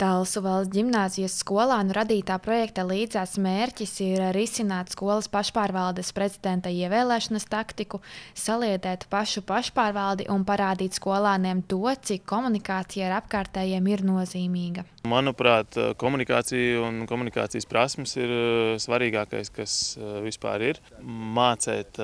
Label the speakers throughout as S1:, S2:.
S1: Talsu valsts ģimnāzijas skolānu radītā projekta līdzās mērķis ir risināt skolas pašpārvaldes prezidenta ievēlēšanas taktiku, saliedēt pašu pašpārvaldi un parādīt skolāniem to, cik komunikācija ar apkārtējiem ir nozīmīga.
S2: Manuprāt, komunikācija un komunikācijas prasmes ir svarīgākais, kas vispār ir. Mācēt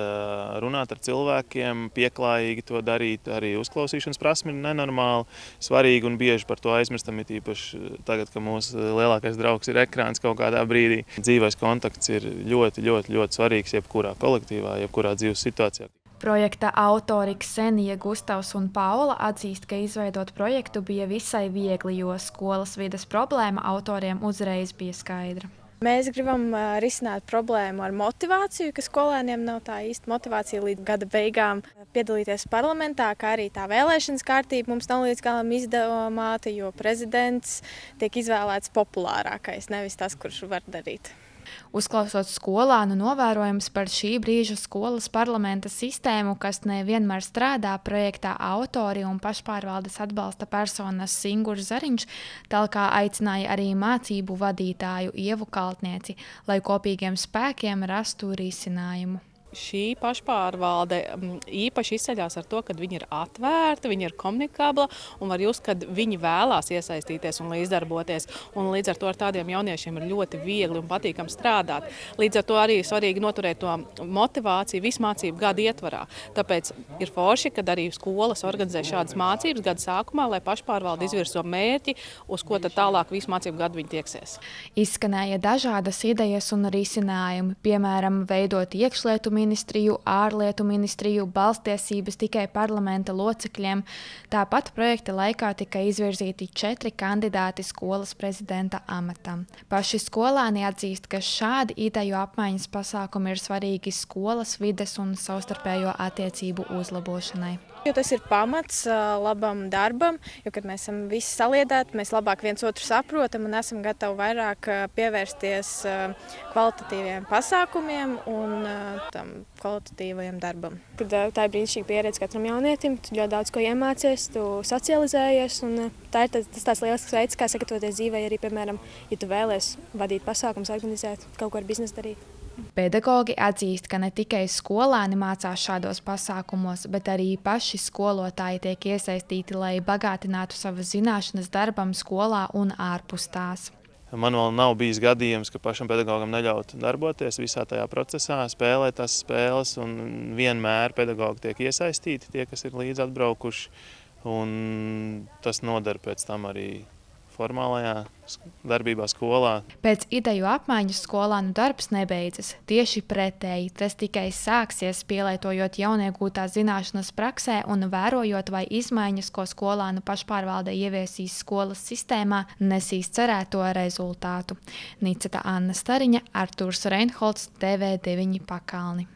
S2: runāt ar cilvēkiem, pieklājīgi to darīt, arī uzklausīšanas prasme ir nenormāli svarīga un bieži par to aizmirstam, it īpaši tagad, ka mūsu lielākais draugs ir ekrāns kaut kādā brīdī. Dzīvais kontakts ir ļoti svarīgs jebkurā kolektīvā, jebkurā dzīves situācijā.
S1: Projekta autori Ksenija, Gustavs un Paula atzīst, ka izveidot projektu bija visai viegli, jo skolas vides problēma autoriem uzreiz bija skaidra.
S3: Mēs gribam risināt problēmu ar motivāciju, ka skolēniem nav tā īsta motivācija līdz gada beigām piedalīties parlamentā, kā arī tā vēlēšanas kārtība mums nav līdz galam izdomāta, jo prezidents tiek izvēlēts populārākais, nevis tas, kurš var darīt.
S1: Uzklausot skolānu novērojums par šī brīža skolas parlamenta sistēmu, kas nevienmēr strādā, projektā autori un pašpārvaldes atbalsta personas Singurs Zariņš talkā aicināja arī mācību vadītāju Ievu Kaltnieci, lai kopīgiem spēkiem rastu risinājumu.
S4: Šī pašpārvalde īpaši izceļās ar to, ka viņi ir atvērti, viņi ir komunikabla un var just, ka viņi vēlās iesaistīties un līdzdarboties. Un līdz ar to ar tādiem jauniešiem ir ļoti viegli un patīkami strādāt. Līdz ar to arī svarīgi noturēt to motivāciju visu mācību gadu ietvarā. Tāpēc ir forši, kad arī skolas organizē šādas mācības gada sākumā, lai pašpārvalde izvirso mērķi, uz ko tad tālāk visu mācību gadu viņi tieksies.
S1: Izskanēja dažādas idejas un risinājumi, piemēram, veidot iekšlietu ministriju, ārlietu ministriju, balsstiesības tikai parlamenta locekļiem. Tāpat projekta laikā tika izvirzīti 4 kandidāti skolas prezidenta amatam. Paši skolāni atzīst, ka šādi ideju apmaiņas pasākumi ir svarīgi skolas vides un savstarpējo attiecību uzlabošanai.
S3: Jo tas ir pamats labam darbam, jo, kad mēs esam visi saliedēti, mēs labāk viens otru saprotam un esam gatavi vairāk pievērsties kvalitatīviem pasākumiem un tam kvalitatīvajam darbam.
S5: Tā ir brīnišķīga pieredze katram jaunietim, tu ļoti daudz ko iemācies, tu socializējies, un tā ir tas lielisks veids, kā sagatavoties dzīvē, arī, piemēram, ja tu vēlies vadīt pasākumus, organizēt, kaut ko ar biznesu darīt.
S1: Pedagogi atzīst, ka ne tikai skolāni mācās šādos pasākumos, bet arī paši skolotāji tiek iesaistīti, lai bagātinātu savas zināšanas darbam skolā un ārpus tās.
S2: Man vēl nav bijis gadījums, ka pašam pedagogam neļautu darboties visā tajā procesā, spēlēt tās spēles, un vienmēr pedagogi tiek iesaistīti, tie, kas ir līdz atbraukuši, un tas nodara pēc tam arī formālajā darbībā skolā.
S1: Pēc ideju apmaiņas skolānu darbs nebeidzas. Tieši pretēji, tas tikai sāksies, pielietojot jauniegūtās zināšanas praksē un vērojot, vai izmaiņas, ko skolānu pašpārvalde ieviesīs skolas sistēmā, nesīs cerēto rezultātu. Niceta Anna Stariņa, Artūrs Reinholds, TV9 Pakalni.